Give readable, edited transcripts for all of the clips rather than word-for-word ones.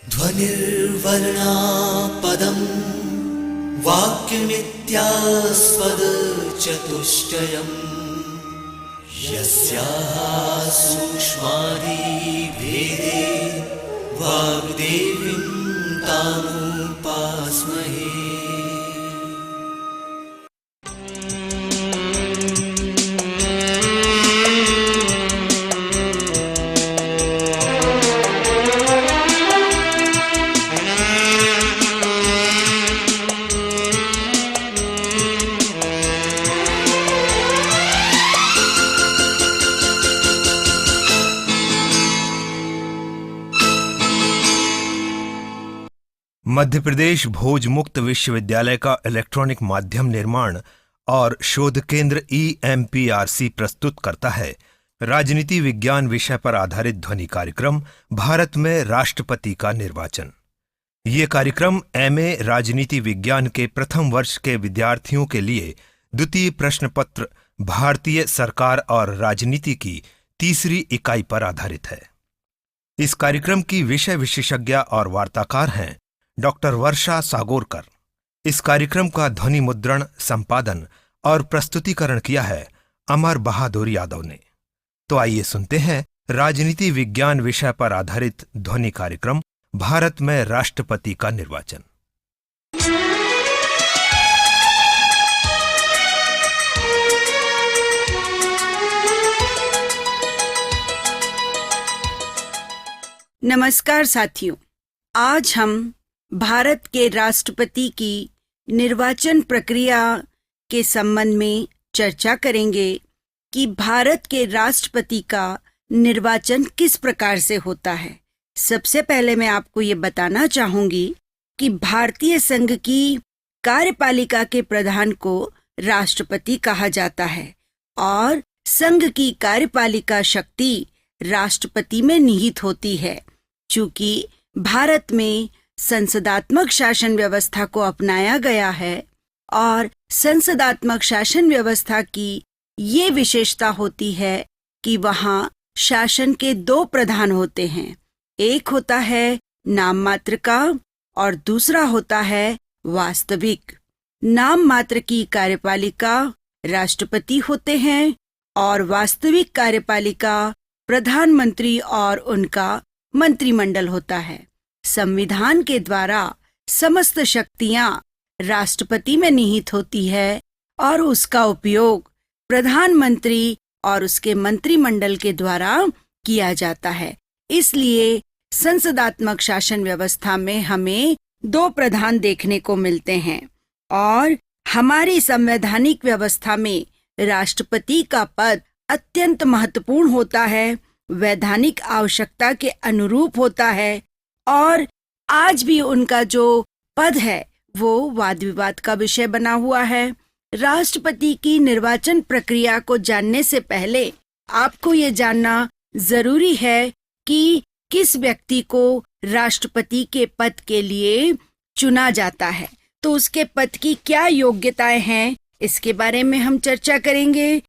ध्वनिर्वर्णा पदं वाक्यमित्यास्पद चतुष्टयम् यस्याः सूक्ष्मादि भेदे वाग्देवीं तामुपास्महे। मध्य प्रदेश भोज मुक्त विश्वविद्यालय का इलेक्ट्रॉनिक माध्यम निर्माण और शोध केंद्र EMPRC प्रस्तुत करता है राजनीति विज्ञान विषय पर आधारित ध्वनि कार्यक्रम भारत में राष्ट्रपति का निर्वाचन। ये कार्यक्रम MA राजनीति विज्ञान के प्रथम वर्ष के विद्यार्थियों के लिए द्वितीय प्रश्न पत्र भारतीय सरकार और राजनीति की तीसरी इकाई पर आधारित है। इस कार्यक्रम की विषय विशेषज्ञ और वार्ताकार हैं डॉक्टर वर्षा सागोरकर। इस कार्यक्रम का ध्वनि मुद्रण, संपादन और प्रस्तुतिकरण किया है अमर बहादुर यादव ने। तो आइए सुनते हैं राजनीति विज्ञान विषय पर आधारित ध्वनि कार्यक्रम भारत में राष्ट्रपति का निर्वाचन। नमस्कार साथियों, आज हम भारत के राष्ट्रपति की निर्वाचन प्रक्रिया के संबंध में चर्चा करेंगे कि भारत के राष्ट्रपति का निर्वाचन किस प्रकार से होता है। सबसे पहले मैं आपको ये बताना चाहूंगी कि भारतीय संघ की कार्यपालिका के प्रधान को राष्ट्रपति कहा जाता है और संघ की कार्यपालिका शक्ति राष्ट्रपति में निहित होती है। चूंकि भारत में संसदात्मक शासन व्यवस्था को अपनाया गया है और संसदात्मक शासन व्यवस्था की ये विशेषता होती है कि वहाँ शासन के दो प्रधान होते हैं। एक होता है नाम मात्र का और दूसरा होता है वास्तविक। नाम मात्र की कार्यपालिका राष्ट्रपति होते हैं और वास्तविक कार्यपालिका प्रधानमंत्री और उनका मंत्रिमंडल होता है। संविधान के द्वारा समस्त शक्तियां राष्ट्रपति में निहित होती है और उसका उपयोग प्रधानमंत्री और उसके मंत्रिमंडल के द्वारा किया जाता है। इसलिए संसदात्मक शासन व्यवस्था में हमें दो प्रधान देखने को मिलते हैं और हमारी संवैधानिक व्यवस्था में राष्ट्रपति का पद अत्यंत महत्वपूर्ण होता है, वैधानिक आवश्यकता के अनुरूप होता है और आज भी उनका जो पद है वो वाद विवाद का विषय बना हुआ है। राष्ट्रपति की निर्वाचन प्रक्रिया को जानने से पहले आपको ये जानना जरूरी है कि किस व्यक्ति को राष्ट्रपति के पद के लिए चुना जाता है, तो उसके पद की क्या योग्यताएं हैं, इसके बारे में हम चर्चा करेंगे।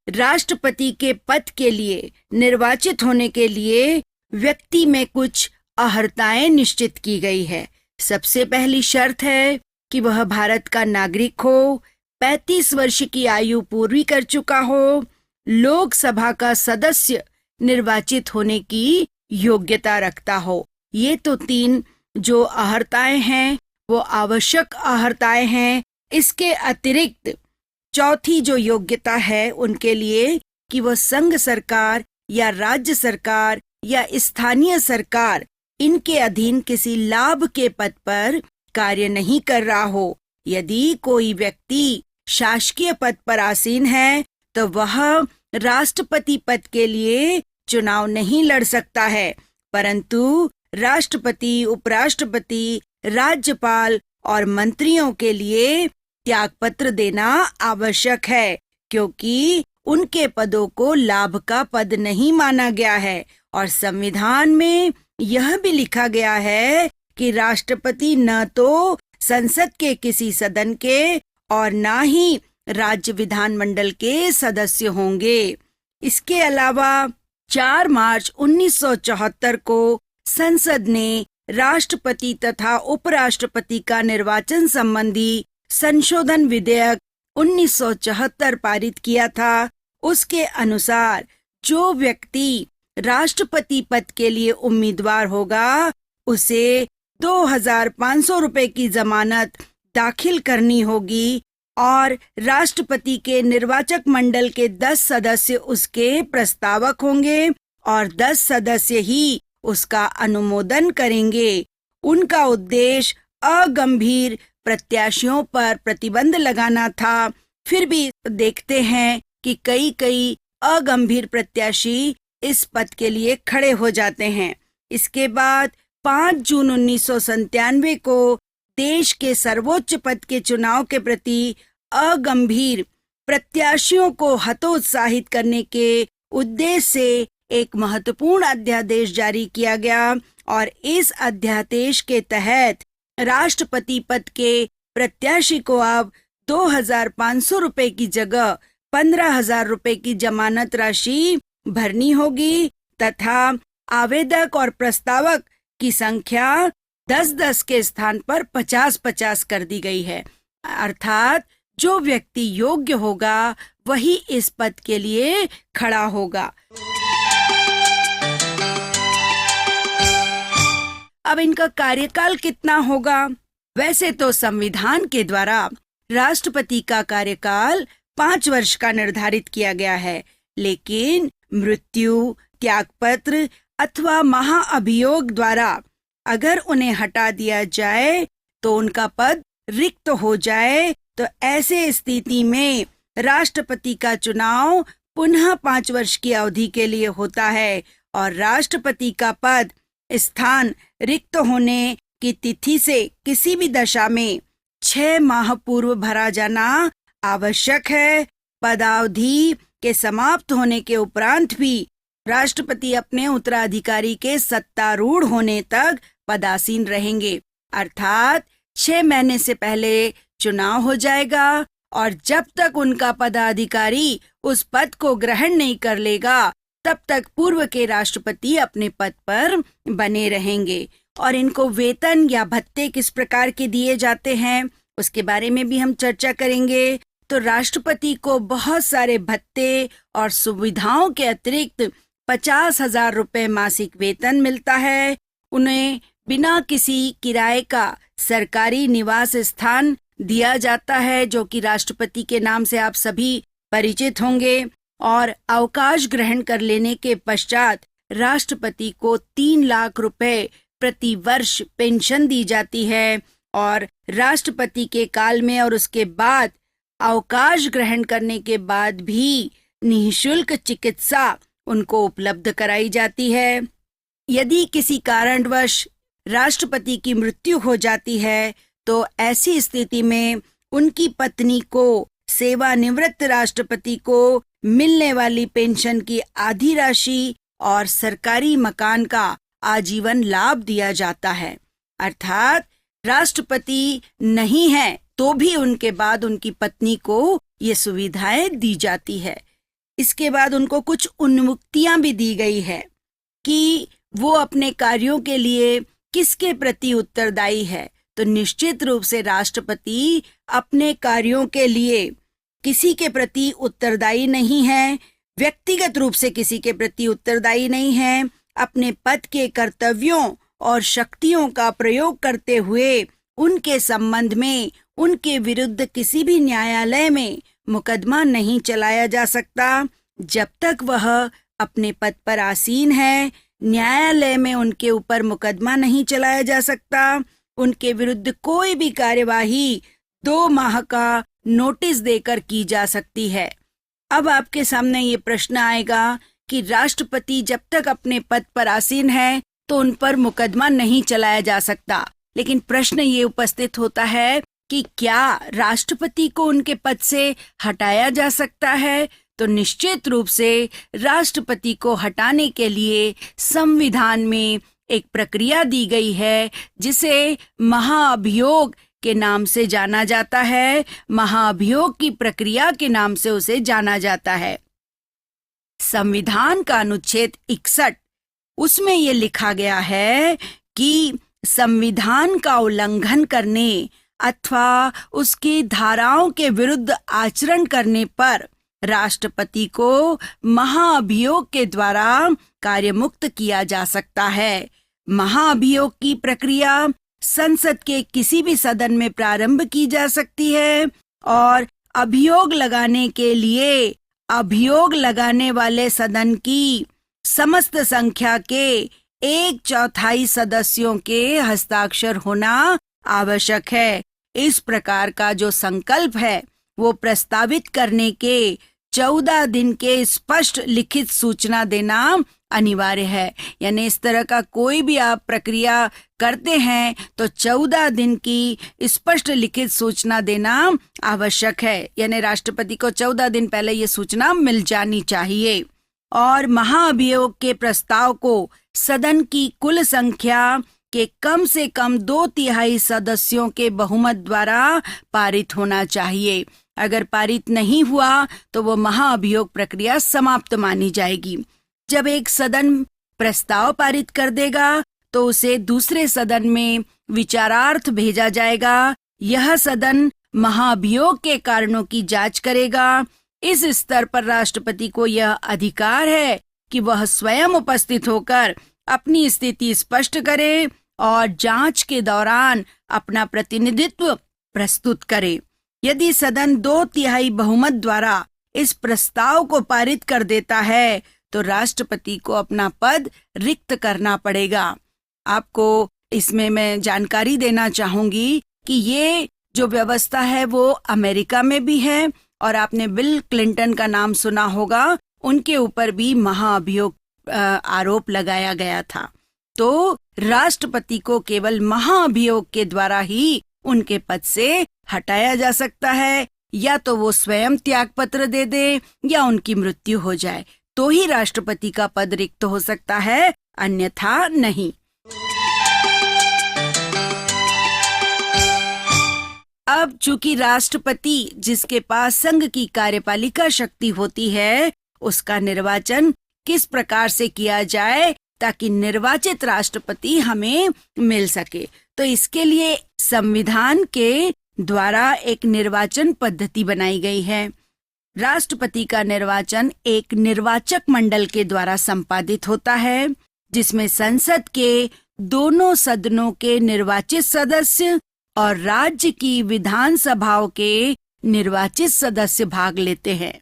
राष्ट्रपति के पद के लिए निर्वाचित होने के लिए व्यक्ति में कुछ अहर्ताएं निश्चित की गई है। सबसे पहली शर्त है कि वह भारत का नागरिक हो, 35 वर्ष की आयु पूरी कर चुका हो, लोकसभा का सदस्य निर्वाचित होने की योग्यता रखता हो। ये तो 3 जो अहर्ताएं हैं वो आवश्यक अहर्ताएं हैं। इसके अतिरिक्त चौथी जो योग्यता है उनके लिए कि वह संघ सरकार या राज्य सरकार या स्थानीय सरकार इनके अधीन किसी लाभ के पद पर कार्य नहीं कर रहा हो। यदि कोई व्यक्ति शासकीय पद पर आसीन है तो वह राष्ट्रपति पद के लिए चुनाव नहीं लड़ सकता है, परंतु राष्ट्रपति, उपराष्ट्रपति, राज्यपाल और मंत्रियों के लिए त्यागपत्र देना आवश्यक है, क्योंकि उनके पदों को लाभ का पद नहीं माना गया है। और संविधान में यह भी लिखा गया है कि राष्ट्रपति न तो संसद के किसी सदन के और न ही राज्य विधानमंडल के सदस्य होंगे। इसके अलावा 4 मार्च 1974 को संसद ने राष्ट्रपति तथा उपराष्ट्रपति का निर्वाचन संबंधी संशोधन विधेयक 1974 पारित किया था। उसके अनुसार जो व्यक्ति राष्ट्रपति पद के लिए उम्मीदवार होगा उसे 2,500 रुपए की जमानत दाखिल करनी होगी और राष्ट्रपति के निर्वाचक मंडल के 10 सदस्य उसके प्रस्तावक होंगे और 10 सदस्य ही उसका अनुमोदन करेंगे। उनका उद्देश्य अगंभीर प्रत्याशियों पर प्रतिबंध लगाना था। फिर भी देखते हैं कि कई अगंभीर प्रत्याशी इस पद के लिए खड़े हो जाते हैं। इसके बाद 5 जून 1997 को देश के सर्वोच्च पद के चुनाव के प्रति अगंभीर प्रत्याशियों को हतोत्साहित करने के उद्देश्य से एक महत्वपूर्ण अध्यादेश जारी किया गया और इस अध्यादेश के तहत राष्ट्रपति पद के प्रत्याशी को अब 2,500 रुपए की जगह 15,000 रुपए की जमानत राशि भरनी होगी तथा आवेदक और प्रस्तावक की संख्या 10-10 के स्थान पर 50-50 कर दी गई है। अर्थात जो व्यक्ति योग्य होगा वही इस पद के लिए खड़ा होगा। अब इनका कार्यकाल कितना होगा? वैसे तो संविधान के द्वारा राष्ट्रपति का कार्यकाल 5 वर्ष का निर्धारित किया गया है, लेकिन मृत्यु, त्यागपत्र अथवा महाअभियोग द्वारा अगर उन्हें हटा दिया जाए तो उनका पद रिक्त हो जाए तो ऐसे स्थिति में राष्ट्रपति का चुनाव पुनः 5 वर्ष की अवधि के लिए होता है और राष्ट्रपति का पद स्थान रिक्त होने की तिथि से किसी भी दशा में 6 माह पूर्व भरा जाना आवश्यक है। पदावधि के समाप्त होने के उपरांत भी राष्ट्रपति अपने उत्तराधिकारी के सत्तारूढ़ होने तक पदासीन रहेंगे। अर्थात 6 महीने से पहले चुनाव हो जाएगा और जब तक उनका पदाधिकारी उस पद को ग्रहण नहीं कर लेगा तब तक पूर्व के राष्ट्रपति अपने पद पर बने रहेंगे। और इनको वेतन या भत्ते किस प्रकार के दिए जाते हैं उसके बारे में भी हम चर्चा करेंगे। तो राष्ट्रपति को बहुत सारे भत्ते और सुविधाओं के अतिरिक्त 50,000 रुपए मासिक वेतन मिलता है। उन्हें बिना किसी किराए का सरकारी निवास स्थान दिया जाता है जो कि राष्ट्रपति के नाम से आप सभी परिचित होंगे। और अवकाश ग्रहण कर लेने के पश्चात राष्ट्रपति को 3 लाख रुपए प्रति वर्ष पेंशन दी जाती है और राष्ट्रपति के काल में और उसके बाद अवकाश ग्रहण करने के बाद भी निःशुल्क चिकित्सा उनको उपलब्ध कराई जाती है। यदि किसी कारणवश राष्ट्रपति की मृत्यु हो जाती है तो ऐसी स्थिति में उनकी पत्नी को सेवानिवृत्त राष्ट्रपति को मिलने वाली पेंशन की आधी राशि और सरकारी मकान का आजीवन लाभ दिया जाता है। अर्थात राष्ट्रपति नहीं है तो भी उनके बाद उनकी पत्नी को ये सुविधाएं दी जाती है। इसके बाद उनको कुछ उन्मुक्तियां भी दी गई है कि वो अपने कार्यों के लिए किसके प्रति उत्तरदायी है। तो निश्चित रूप से राष्ट्रपति अपने कार्यों के लिए किसी के प्रति उत्तरदायी नहीं है, व्यक्तिगत रूप से किसी के प्रति उत्तरदायी नहीं है। अपने पद के कर्तव्यों और शक्तियों का प्रयोग करते हुए उनके संबंध में उनके विरुद्ध किसी भी न्यायालय में मुकदमा नहीं चलाया जा सकता जब तक वह अपने पद पर आसीन है। न्यायालय में उनके ऊपर मुकदमा नहीं चलाया जा सकता। उनके विरुद्ध कोई भी कार्यवाही 2 माह का नोटिस देकर की जा सकती है। अब आपके सामने ये प्रश्न आएगा कि राष्ट्रपति जब तक अपने पद पर आसीन है तो उन पर मुकदमा नहीं चलाया जा सकता, लेकिन प्रश्न ये उपस्थित होता है कि क्या राष्ट्रपति को उनके पद से हटाया जा सकता है? तो निश्चित रूप से राष्ट्रपति को हटाने के लिए संविधान में एक प्रक्रिया दी गई है जिसे महाअभियोग के नाम से जाना जाता है। महाअभियोग की प्रक्रिया के नाम से उसे जाना जाता है। संविधान का अनुच्छेद 61 उसमें ये लिखा गया है कि संविधान का उल्लंघन करने अथवा उसकी धाराओं के विरुद्ध आचरण करने पर राष्ट्रपति को महाअभियोग के द्वारा कार्यमुक्त किया जा सकता है। महाअभियोग की प्रक्रिया संसद के किसी भी सदन में प्रारंभ की जा सकती है और अभियोग लगाने के लिए अभियोग लगाने वाले सदन की समस्त संख्या के 1/4 सदस्यों के हस्ताक्षर होना आवश्यक है। इस प्रकार का जो संकल्प है वो प्रस्तावित करने के 14 दिन के स्पष्ट लिखित सूचना देना अनिवार्य है। यानी इस तरह का कोई भी आप प्रक्रिया करते हैं तो 14 दिन की स्पष्ट लिखित सूचना देना आवश्यक है। यानी राष्ट्रपति को 14 दिन पहले ये सूचना मिल जानी चाहिए। और महाअभियोग के प्रस्ताव को सदन की कुल संख्या के कम से कम 2/3 सदस्यों के बहुमत द्वारा पारित होना चाहिए। अगर पारित नहीं हुआ तो वो महाअभियोग प्रक्रिया समाप्त मानी जाएगी। जब एक सदन प्रस्ताव पारित कर देगा तो उसे दूसरे सदन में विचारार्थ भेजा जाएगा। यह सदन महाअभियोग के कारणों की जांच करेगा। इस स्तर पर राष्ट्रपति को यह अधिकार है कि वह स्वयं उपस्थित होकर अपनी स्थिति स्पष्ट करे और जांच के दौरान अपना प्रतिनिधित्व प्रस्तुत करे। यदि सदन 2/3 बहुमत द्वारा इस प्रस्ताव को पारित कर देता है तो राष्ट्रपति को अपना पद रिक्त करना पड़ेगा। आपको इसमें मैं जानकारी देना चाहूंगी कि ये जो व्यवस्था है वो अमेरिका में भी है और आपने बिल क्लिंटन का नाम सुना होगा, उनके ऊपर भी महाअभियोग आरोप लगाया गया था। तो राष्ट्रपति को केवल महाअभियोग के द्वारा ही उनके पद से हटाया जा सकता है, या तो वो स्वयं त्याग पत्र दे दे या उनकी मृत्यु हो जाए तो ही राष्ट्रपति का पद रिक्त हो सकता है, अन्यथा नहीं। अब चूंकि राष्ट्रपति जिसके पास संघ की कार्यपालिका शक्ति होती है, उसका निर्वाचन किस प्रकार से किया जाए ताकि निर्वाचित राष्ट्रपति हमें मिल सके, तो इसके लिए संविधान के द्वारा एक निर्वाचन पद्धति बनाई गई है। राष्ट्रपति का निर्वाचन एक निर्वाचक मंडल के द्वारा संपादित होता है, जिसमें संसद के दोनों सदनों के निर्वाचित सदस्य और राज्य की विधानसभाओं के निर्वाचित सदस्य भाग लेते हैं।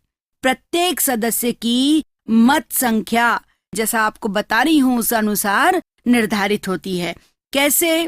प्रत्येक सदस्य की मत संख्या, जैसा आपको बता रही हूं, उस अनुसार निर्धारित होती है। कैसे?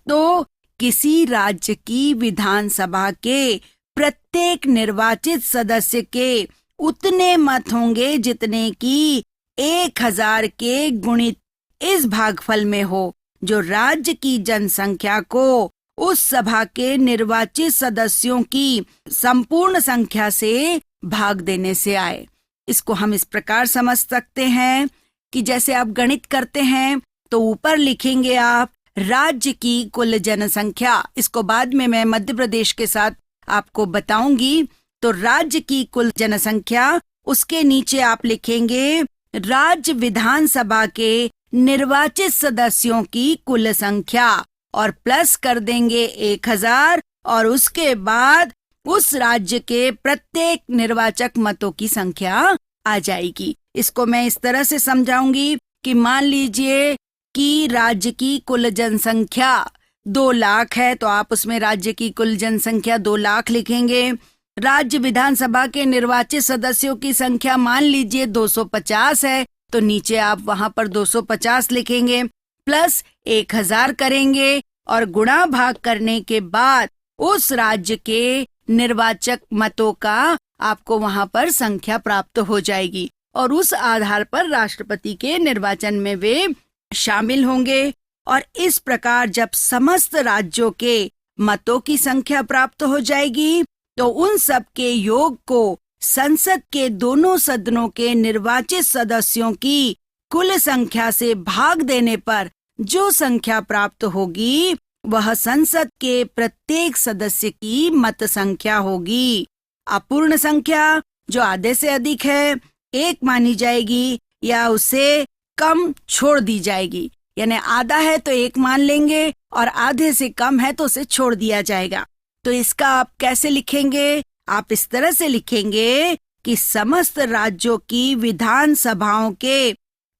तो किसी राज्य की विधानसभा के प्रत्येक निर्वाचित सदस्य के उतने मत होंगे जितने की 1000 के गुणित इस भागफल में हो, जो राज्य की जनसंख्या को उस सभा के निर्वाचित सदस्यों की संपूर्ण संख्या से भाग देने से आए। इसको हम इस प्रकार समझ सकते हैं कि जैसे आप गणित करते हैं तो ऊपर लिखेंगे आप राज्य की कुल जनसंख्या, इसको बाद में मैं मध्य प्रदेश के साथ आपको बताऊंगी। तो राज्य की कुल जनसंख्या, उसके नीचे आप लिखेंगे राज्य विधानसभा के निर्वाचित सदस्यों की कुल संख्या और प्लस कर देंगे 1000 और उसके बाद उस राज्य के प्रत्येक निर्वाचक मतों की संख्या आ जाएगी। इसको मैं इस तरह से समझाऊंगी कि मान लीजिए कि राज्य की कुल जनसंख्या 2 लाख है, तो आप उसमें राज्य की कुल जनसंख्या 2 लाख लिखेंगे। राज्य विधानसभा के निर्वाचित सदस्यों की संख्या मान लीजिए 250 है, तो नीचे आप वहां पर 250 लिखेंगे, प्लस 1000 करेंगे और गुणा भाग करने के बाद उस राज्य के निर्वाचक मतों का आपको वहां पर संख्या प्राप्त हो जाएगी और उस आधार पर राष्ट्रपति के निर्वाचन में वे शामिल होंगे। और इस प्रकार जब समस्त राज्यों के मतों की संख्या प्राप्त हो जाएगी तो उन सब के योग को संसद के दोनों सदनों के निर्वाचित सदस्यों की कुल संख्या से भाग देने पर जो संख्या प्राप्त होगी वह संसद के प्रत्येक सदस्य की मत संख्या होगी। अपूर्ण संख्या जो आधे से अधिक है 1 मानी जाएगी या उसे कम छोड़ दी जाएगी। यानी आधा है तो 1 मान लेंगे और आधे से कम है तो उसे छोड़ दिया जाएगा। तो इसका आप कैसे लिखेंगे? आप इस तरह से लिखेंगे कि समस्त राज्यों की विधानसभाओं के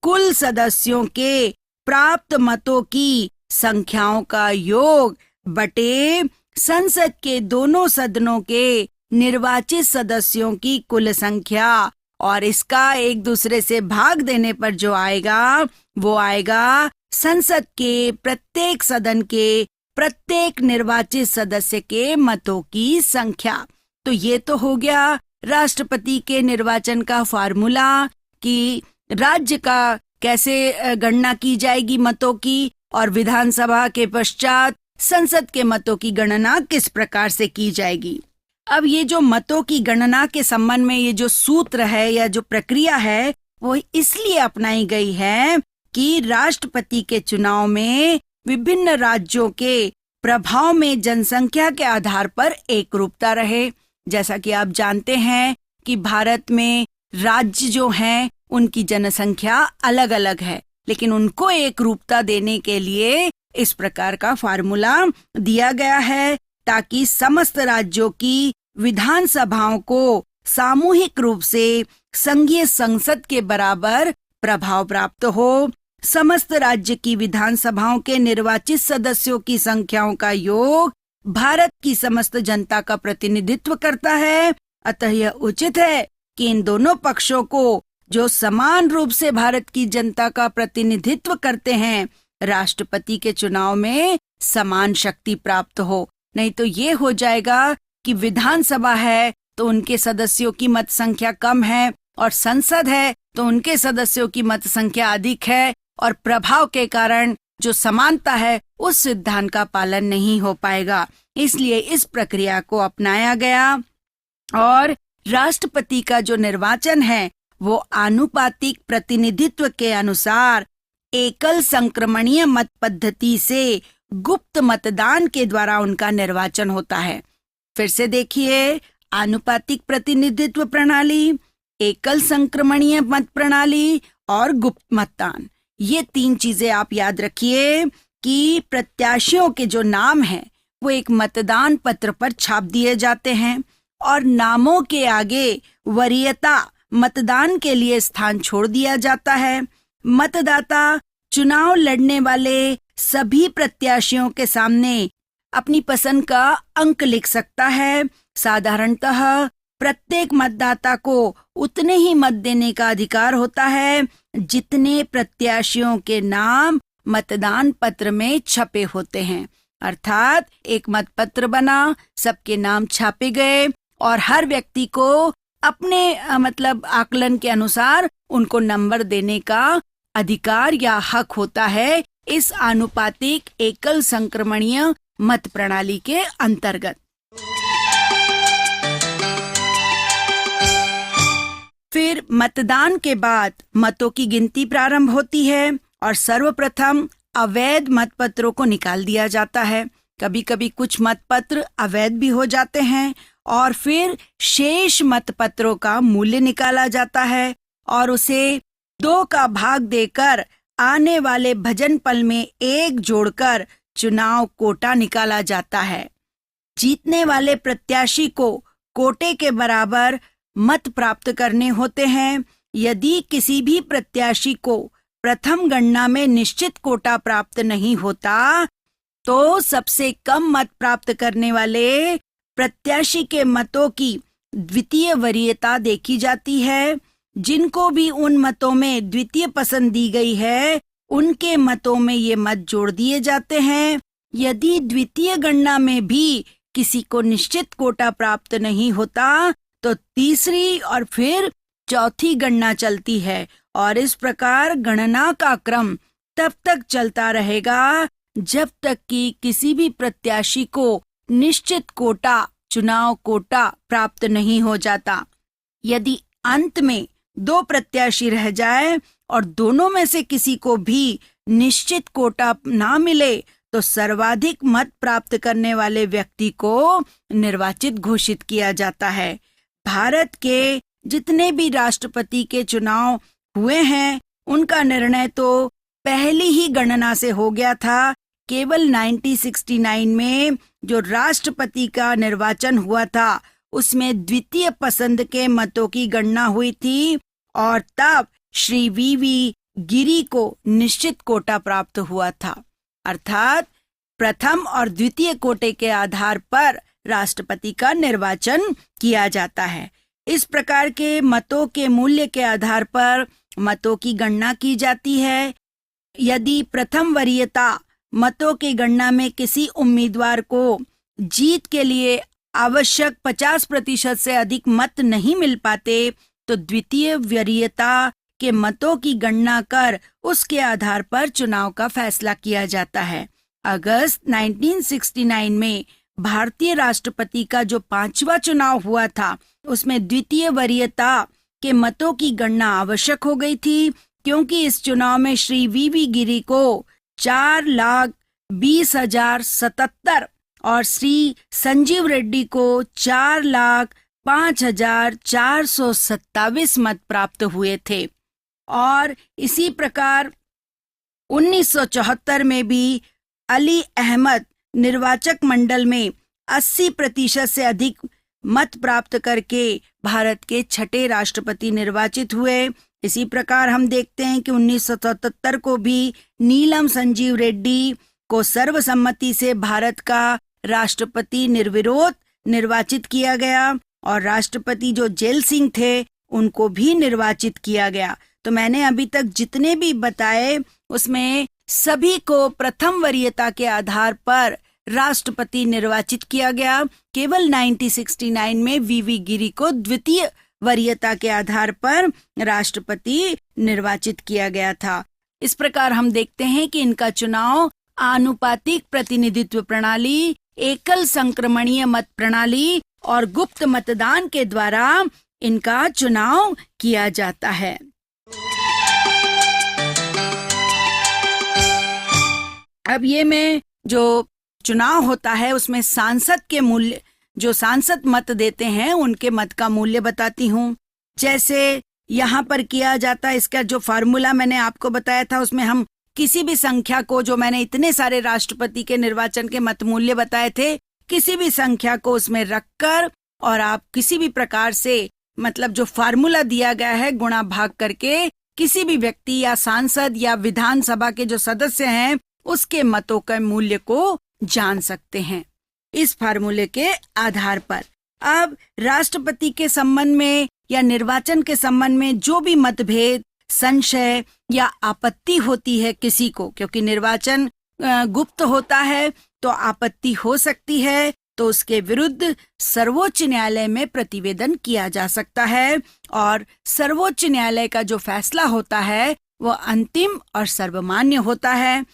कुल सदस्यों के प्राप्त मतों की संख्याओं का योग बटे संसद के दोनों सदनों के निर्वाचित सदस्यों की कुल संख्या, और इसका एक दूसरे से भाग देने पर जो आएगा वो आएगा संसद के प्रत्येक सदन के प्रत्येक निर्वाचित सदस्य के मतों की संख्या। तो ये तो हो गया राष्ट्रपति के निर्वाचन का फार्मूला कि राज्य का कैसे गणना की जाएगी मतों की, और विधानसभा के पश्चात संसद के मतों की गणना किस प्रकार से की जाएगी। अब ये जो मतों की गणना के संबंध में ये जो सूत्र है या जो प्रक्रिया है वो इसलिए अपनाई गई है कि राष्ट्रपति के चुनाव में विभिन्न राज्यों के प्रभाव में जनसंख्या के आधार पर एक रूपता रहे। जैसा कि आप जानते हैं कि भारत में राज्य जो हैं उनकी जनसंख्या अलग अलग है, लेकिन उनको एक रूपता देने के लिए इस प्रकार का फार्मूला दिया गया है ताकि समस्त राज्यों की विधानसभाओं को सामूहिक रूप से संघीय संसद के बराबर प्रभाव प्राप्त हो। समस्त राज्य की विधानसभाओं के निर्वाचित सदस्यों की संख्याओं का योग भारत की समस्त जनता का प्रतिनिधित्व करता है। अतः यह उचित है कि इन दोनों पक्षों को जो समान रूप से भारत की जनता का प्रतिनिधित्व करते हैं राष्ट्रपति के चुनाव में समान शक्ति प्राप्त हो। नहीं तो ये हो जाएगा कि विधानसभा है तो उनके सदस्यों की मत संख्या कम है और संसद है तो उनके सदस्यों की मत संख्या अधिक है, और प्रभाव के कारण जो समानता है उस सिद्धांत का पालन नहीं हो पाएगा। इसलिए इस प्रक्रिया को अपनाया गया और राष्ट्रपति का जो निर्वाचन है वो आनुपातिक प्रतिनिधित्व के अनुसार एकल संक्रमणीय मत पद्धति से गुप्त मतदान के द्वारा उनका निर्वाचन होता है। फिर से देखिए, आनुपातिक प्रतिनिधित्व प्रणाली, एकल संक्रमणीय मत प्रणाली और गुप्त मतदान, ये 3 चीजें आप याद रखिए कि प्रत्याशियों के जो नाम हैं वो एक मतदान पत्र पर छाप दिए जाते हैं और नामों के आगे वरीयता मतदान के लिए स्थान छोड़ दिया जाता है। मतदाता चुनाव लड़ने वाले सभी प्रत्याशियों के सामने अपनी पसंद का अंक लिख सकता है। साधारणतः प्रत्येक मतदाता को उतने ही मत देने का अधिकार होता है जितने प्रत्याशियों के नाम मतदान पत्र में छपे होते हैं। अर्थात एक मतपत्र बना, सबके नाम छापे गए और हर व्यक्ति को अपने आकलन के अनुसार उनको नंबर देने का अधिकार या हक होता है इस आनुपातिक एकल संक्रमणीय मत प्रणाली के अंतर्गत। फिर मतदान के बाद मतों की गिनती प्रारंभ होती है और सर्वप्रथम अवैध मतपत्रों को निकाल दिया जाता है। कभी कभी कुछ मतपत्र अवैध भी हो जाते हैं और फिर शेष मतपत्रों का मूल्य निकाला जाता है और उसे 2 का भाग देकर आने वाले भजनपल में 1 जोड़कर चुनाव कोटा निकाला जाता है। जीतने वाले प्रत्याशी को कोटे के बराबर मत प्राप्त करने होते हैं। यदि किसी भी प्रत्याशी को प्रथम गणना में निश्चित कोटा प्राप्त नहीं होता तो सबसे कम मत प्राप्त करने वाले प्रत्याशी के मतों की द्वितीय वरीयता देखी जाती है। जिनको भी उन मतों में द्वितीय पसंद दी गई है उनके मतों में ये मत जोड़ दिए जाते हैं। यदि द्वितीय गणना में भी किसी को निश्चित कोटा प्राप्त नहीं होता तो तीसरी और फिर चौथी गणना चलती है और इस प्रकार गणना का क्रम तब तक चलता रहेगा जब तक कि किसी भी प्रत्याशी को निश्चित कोटा, चुनाव कोटा प्राप्त नहीं हो जाता। यदि अंत में 2 प्रत्याशी रह जाए और दोनों में से किसी को भी निश्चित कोटा ना मिले तो सर्वाधिक मत प्राप्त करने वाले व्यक्ति को निर्वाचित घोषित किया जाता है। भारत के जितने भी राष्ट्रपति के चुनाव हुए हैं उनका निर्णय तो पहली ही गणना से हो गया था। केवल 1969 में जो राष्ट्रपति का निर्वाचन हुआ था उसमें द्वितीय पसंद के मतों की गणना हुई थी और तब श्री वीवी गिरी को निश्चित कोटा प्राप्त हुआ था। अर्थात प्रथम और द्वितीय कोटे के आधार पर राष्ट्रपति का निर्वाचन किया जाता है। इस प्रकार के मतों के मूल्य के आधार पर मतों की गणना की जाती है। यदि प्रथम वरीयता मतों की गणना में किसी उम्मीदवार को जीत के लिए आवश्यक 50% से अधिक मत नहीं मिल पाते तो द्वितीय वरीयता के मतों की गणना कर उसके आधार पर चुनाव का फैसला किया जाता है। अगस्त 1969 में भारतीय राष्ट्रपति का जो 5वां चुनाव हुआ था उसमें द्वितीय वरीयता के मतों की गणना आवश्यक हो गई थी, क्योंकि इस चुनाव में श्री वीवी गिरी को 4,20,077 और श्री संजीव रेड्डी को 4,05,427 मत प्राप्त हुए थे। और इसी प्रकार 1974 में भी अली अहमद निर्वाचक मंडल में 80% से अधिक मत प्राप्त करके भारत के छठे राष्ट्रपति निर्वाचित हुए। इसी प्रकार हम देखते हैं कि 1977 को भी नीलम संजीव रेड्डी को सर्वसम्मति से भारत का राष्ट्रपति निर्विरोध निर्वाचित किया गया और राष्ट्रपति जो जेल सिंह थे उनको भी निर्वाचित किया गया। तो मैंने अभी तक जितने भी बताए उसमें सभी को प्रथम वरीयता के आधार पर राष्ट्रपति निर्वाचित किया गया। केवल 1969 में वीवी गिरी को द्वितीय वरीयता के आधार पर राष्ट्रपति निर्वाचित किया गया था। इस प्रकार हम देखते हैं कि इनका चुनाव आनुपातिक प्रतिनिधित्व प्रणाली, एकल संक्रमणीय मत प्रणाली और गुप्त मतदान के द्वारा इनका चुनाव किया जाता है। अब ये में जो चुनाव होता है उसमें सांसद के मूल्य, जो सांसद मत देते हैं उनके मत का मूल्य बताती हूँ। जैसे यहाँ पर किया जाता है, इसका जो फार्मूला मैंने आपको बताया था उसमें हम किसी भी संख्या को, जो मैंने इतने सारे राष्ट्रपति के निर्वाचन के मत मूल्य बताए थे, किसी भी संख्या को उसमें रखकर और आप किसी भी प्रकार से मतलब जो फार्मूला दिया गया है गुणा भाग करके किसी भी व्यक्ति या सांसद या विधानसभा के जो सदस्य हैं उसके मतों के मूल्य को जान सकते हैं इस फार्मूले के आधार पर। अब राष्ट्रपति के संबंध में या निर्वाचन के संबंध में जो भी मतभेद, संशय या आपत्ति होती है किसी को, क्योंकि निर्वाचन गुप्त होता है तो आपत्ति हो सकती है, तो उसके विरुद्ध सर्वोच्च न्यायालय में प्रतिवेदन किया जा सकता है और सर्वोच्च न्यायालय का जो फैसला होता है वो अंतिम और सर्वमान्य होता है।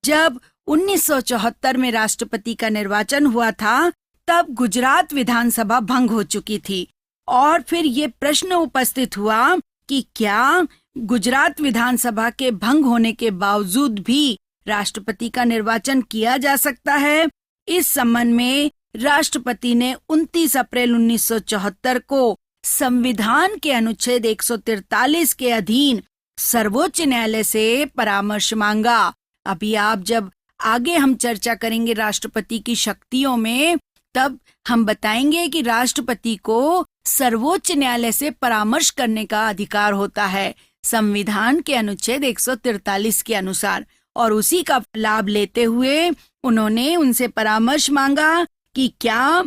जब 1974 में राष्ट्रपति का निर्वाचन हुआ था तब गुजरात विधानसभा भंग हो चुकी थी और फिर ये प्रश्न उपस्थित हुआ कि क्या गुजरात विधानसभा के भंग होने के बावजूद भी राष्ट्रपति का निर्वाचन किया जा सकता है। इस संबंध में राष्ट्रपति ने 29 अप्रैल 1974 को संविधान के अनुच्छेद 143 के अधीन सर्वोच्च न्यायालय से परामर्श मांगा। अभी आप जब आगे हम चर्चा करेंगे राष्ट्रपति की शक्तियों में, तब हम बताएंगे कि राष्ट्रपति को सर्वोच्च न्यायालय से परामर्श करने का अधिकार होता है संविधान के अनुच्छेद 143 के अनुसार, और उसी का लाभ लेते हुए उन्होंने उनसे परामर्श मांगा कि क्या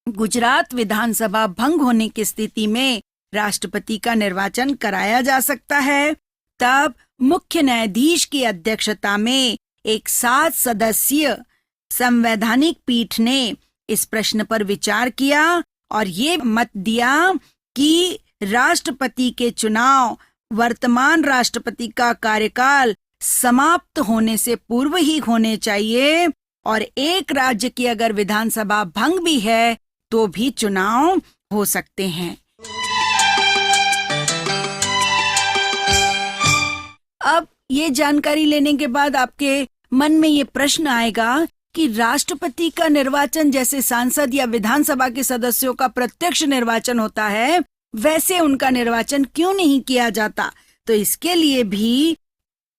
गुजरात विधानसभा भंग होने की स्थिति में राष्ट्रपति का निर्वाचन कराया जा सकता है। तब मुख्य न्यायाधीश की अध्यक्षता में एक 7 सदस्यीय संवैधानिक पीठ ने इस प्रश्न पर विचार किया और ये मत दिया कि राष्ट्रपति के चुनाव वर्तमान राष्ट्रपति का कार्यकाल समाप्त होने से पूर्व ही होने चाहिए और एक राज्य की अगर विधानसभा भंग भी है तो भी चुनाव हो सकते हैं। अब ये जानकारी लेने के बाद आपके मन में ये प्रश्न आएगा कि राष्ट्रपति का निर्वाचन जैसे सांसद या विधानसभा के सदस्यों का प्रत्यक्ष निर्वाचन होता है, वैसे उनका निर्वाचन क्यों नहीं किया जाता? तो इसके लिए भी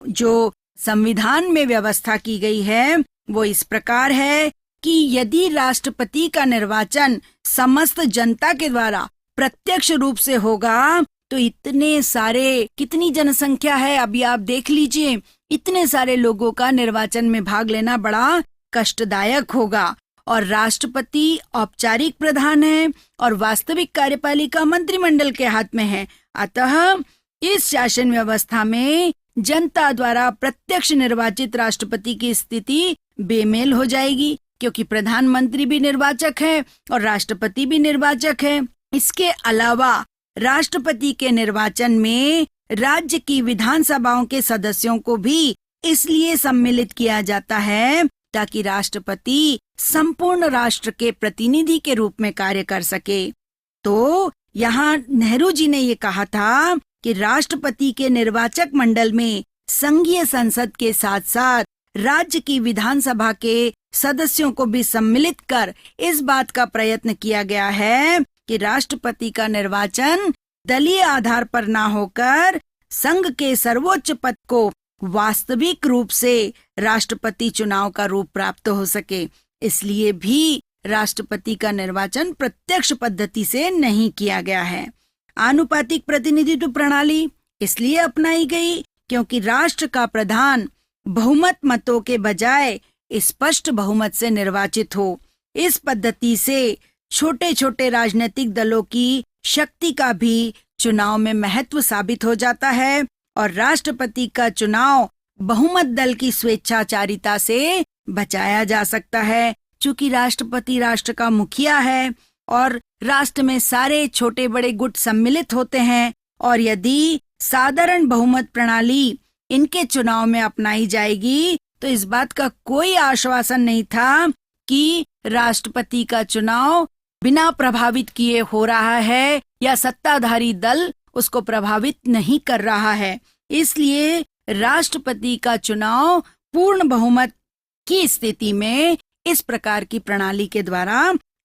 जो संविधान में व्यवस्था की गई है वो इस प्रकार है कि यदि राष्ट्रपति का निर्वाचन समस्त जनता के द्वारा प्रत्यक्ष रूप से होगा तो इतने सारे, कितनी जनसंख्या है अभी आप देख लीजिए, इतने सारे लोगों का निर्वाचन में भाग लेना बड़ा कष्टदायक होगा। और राष्ट्रपति औपचारिक प्रधान है और वास्तविक कार्यपालिका मंत्रिमंडल के हाथ में है। अतः इस शासन व्यवस्था में जनता द्वारा प्रत्यक्ष निर्वाचित राष्ट्रपति की स्थिति बेमेल हो जाएगी, क्योंकि प्रधानमंत्री भी निर्वाचक है और राष्ट्रपति भी निर्वाचक है। इसके अलावा राष्ट्रपति के निर्वाचन में राज्य की विधानसभाओं के सदस्यों को भी इसलिए सम्मिलित किया जाता है ताकि राष्ट्रपति संपूर्ण राष्ट्र के प्रतिनिधि के रूप में कार्य कर सके। तो यहाँ नेहरू जी ने ये कहा था कि राष्ट्रपति के निर्वाचक मंडल में संघीय संसद के साथ साथ राज्य की विधानसभा के सदस्यों को भी सम्मिलित कर इस बात का प्रयत्न किया गया है कि राष्ट्रपति का निर्वाचन दलीय आधार पर ना होकर संघ के सर्वोच्च पद को वास्तविक रूप से राष्ट्रपति चुनाव का रूप प्राप्त हो सके। इसलिए भी राष्ट्रपति का निर्वाचन प्रत्यक्ष पद्धति से नहीं किया गया है। आनुपातिक प्रतिनिधित्व प्रणाली इसलिए अपनाई गई क्योंकि राष्ट्र का प्रधान बहुमत मतों के बजाय स्पष्ट बहुमत से निर्वाचित हो। इस पद्धति से छोटे छोटे राजनीतिक दलों की शक्ति का भी चुनाव में महत्व साबित हो जाता है और राष्ट्रपति का चुनाव बहुमत दल की स्वेच्छाचारिता से बचाया जा सकता है। चूंकि राष्ट्रपति राष्ट्र का मुखिया है और राष्ट्र में सारे छोटे बड़े गुट सम्मिलित होते हैं, और यदि साधारण बहुमत प्रणाली इनके चुनाव में अपनाई जाएगी तो इस बात का कोई आश्वासन नहीं था कि राष्ट्रपति का चुनाव बिना प्रभावित किए हो रहा है या सत्ताधारी दल उसको प्रभावित नहीं कर रहा है। इसलिए राष्ट्रपति का चुनाव पूर्ण बहुमत की स्थिति में इस प्रकार की प्रणाली के द्वारा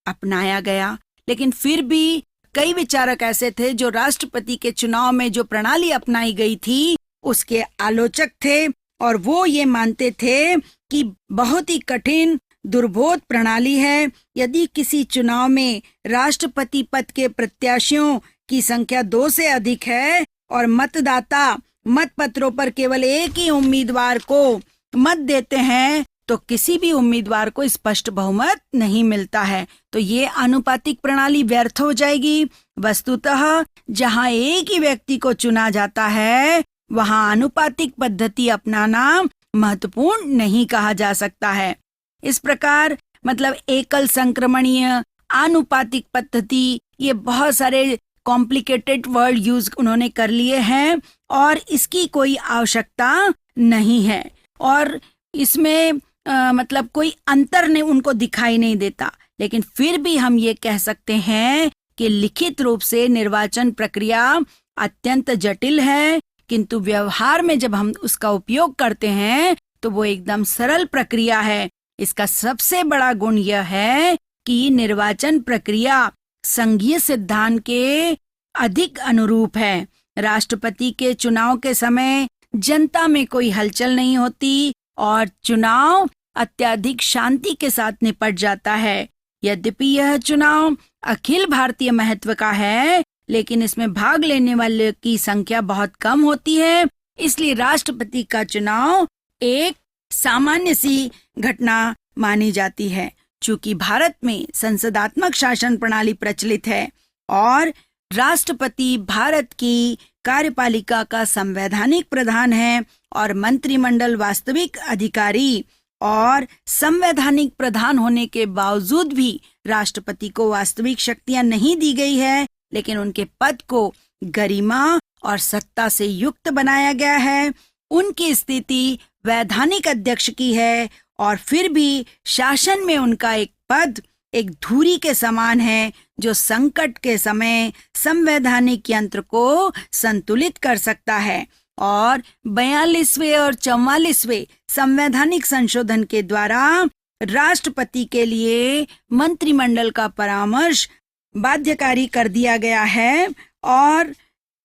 अपनाया गया। लेकिन फिर भी कई विचारक ऐसे थे जो राष्ट्रपति के चुनाव में जो प्रणाली अपनाई गई थी उसके आलोचक थे, और वो ये मानते थे कि बहुत ही कठिन दुर्बोध प्रणाली है। यदि किसी चुनाव में राष्ट्रपति पद के प्रत्याशियों की संख्या 2 से अधिक है और मतदाता मतपत्रों पर केवल एक ही उम्मीदवार को मत देते हैं तो किसी भी उम्मीदवार को स्पष्ट बहुमत नहीं मिलता है। तो ये आनुपातिक प्रणाली व्यर्थ हो जाएगी। वस्तुतः जहां एक ही व्यक्ति को चुना जाता है वहां आनुपातिक पद्धति अपनाना महत्वपूर्ण नहीं कहा जा सकता है। इस प्रकार मतलब एकल संक्रमणीय आनुपातिक पद्धति, ये बहुत सारे कॉम्प्लिकेटेड वर्ड यूज उन्होंने कर लिए हैं और इसकी कोई आवश्यकता नहीं है, और इसमें मतलब कोई अंतर ने उनको दिखाई नहीं देता। लेकिन फिर भी हम ये कह सकते हैं कि लिखित रूप से निर्वाचन प्रक्रिया अत्यंत जटिल है, किंतु व्यवहार में जब हम उसका उपयोग करते हैं तो वो एकदम सरल प्रक्रिया है। इसका सबसे बड़ा गुण यह है कि निर्वाचन प्रक्रिया संघीय सिद्धांत के अधिक अनुरूप है। राष्ट्रपति के चुनाव के समय जनता में कोई हलचल नहीं होती और चुनाव अत्यधिक शांति के साथ निपट जाता है। यद्यपि यह चुनाव अखिल भारतीय महत्व का है, लेकिन इसमें भाग लेने वाले की संख्या बहुत कम होती है। इसलिए राष्ट्रपति का चुनाव एक सामान्य सी घटना मानी जाती है। चूंकि भारत में संसदात्मक शासन प्रणाली प्रचलित है और राष्ट्रपति भारत की कार्यपालिका का संवैधानिक प्रधान है और मंत्रिमंडल वास्तविक अधिकारी, और संवैधानिक प्रधान होने के बावजूद भी राष्ट्रपति को वास्तविक शक्तियां नहीं दी गई है, लेकिन उनके पद को गरिमा और सत्ता से युक्त बनाया गया है। उनकी स्थिति वैधानिक अध्यक्ष की है और फिर भी शासन में उनका एक पद एक धुरी के समान है जो संकट के समय संवैधानिक यंत्र को संतुलित कर सकता है। और 42वें और 44वें संवैधानिक संशोधन के द्वारा राष्ट्रपति के लिए मंत्रिमंडल का परामर्श बाध्यकारी कर दिया गया है और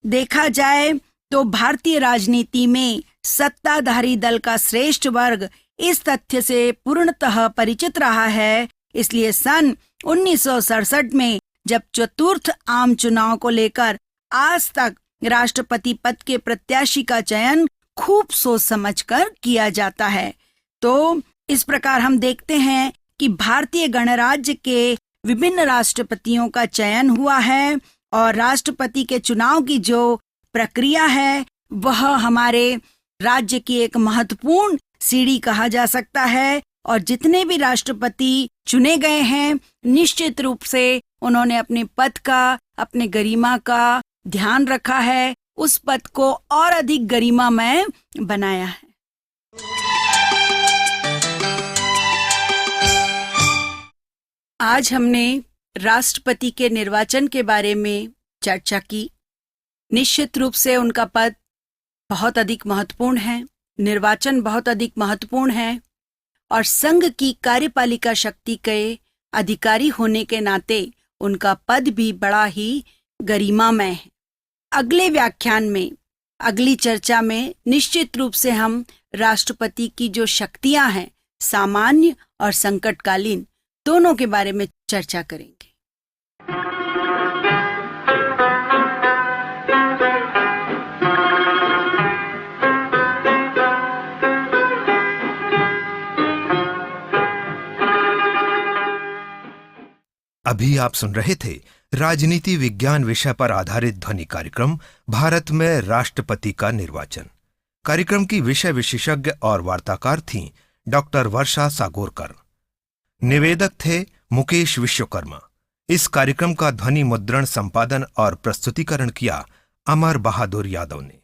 देखा जाए तो भारतीय राजनीति में सत्ताधारी दल का श्रेष्ठ वर्ग इस तथ्य से पूर्णतः परिचित रहा है। इसलिए सन 1967 में जब चतुर्थ आम चुनाव को लेकर आज तक राष्ट्रपति पद के प्रत्याशी का चयन खूब सोच समझकर किया जाता है। तो इस प्रकार हम देखते हैं कि भारतीय गणराज्य के विभिन्न राष्ट्रपतियों का चयन हुआ है और राष्ट्रपति के चुनाव की जो प्रक्रिया है वह हमारे राज्य की एक महत्वपूर्ण सीढ़ी कहा जा सकता है। और जितने भी राष्ट्रपति चुने गए हैं निश्चित रूप से उन्होंने अपने पद का, अपने गरिमा का ध्यान रखा है, उस पद को और अधिक गरिमामय बनाया है। आज हमने राष्ट्रपति के निर्वाचन के बारे में चर्चा की। निश्चित रूप से उनका पद बहुत अधिक महत्वपूर्ण है, निर्वाचन बहुत अधिक महत्वपूर्ण है और संघ की कार्यपालिका शक्ति के अधिकारी होने के नाते उनका पद भी बड़ा ही गरिमामय है। अगले व्याख्यान में, अगली चर्चा में निश्चित रूप से हम राष्ट्रपति की जो शक्तियां हैं, सामान्य और संकटकालीन, दोनों के बारे में चर्चा करेंगे। अभी आप सुन रहे थे राजनीति विज्ञान विषय पर आधारित ध्वनि कार्यक्रम भारत में राष्ट्रपति का निर्वाचन। कार्यक्रम की विषय विशेषज्ञ और वार्ताकार थीं डॉक्टर वर्षा सागोरकर। निवेदक थे मुकेश विश्वकर्मा। इस कार्यक्रम का ध्वनि मुद्रण, संपादन और प्रस्तुतिकरण किया अमर बहादुर यादव ने।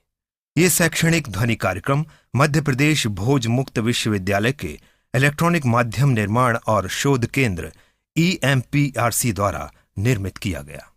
ये शैक्षणिक ध्वनि कार्यक्रम मध्य प्रदेश भोज मुक्त विश्वविद्यालय के इलेक्ट्रॉनिक माध्यम निर्माण और शोध केंद्र EMPRC द्वारा निर्मित किया गया।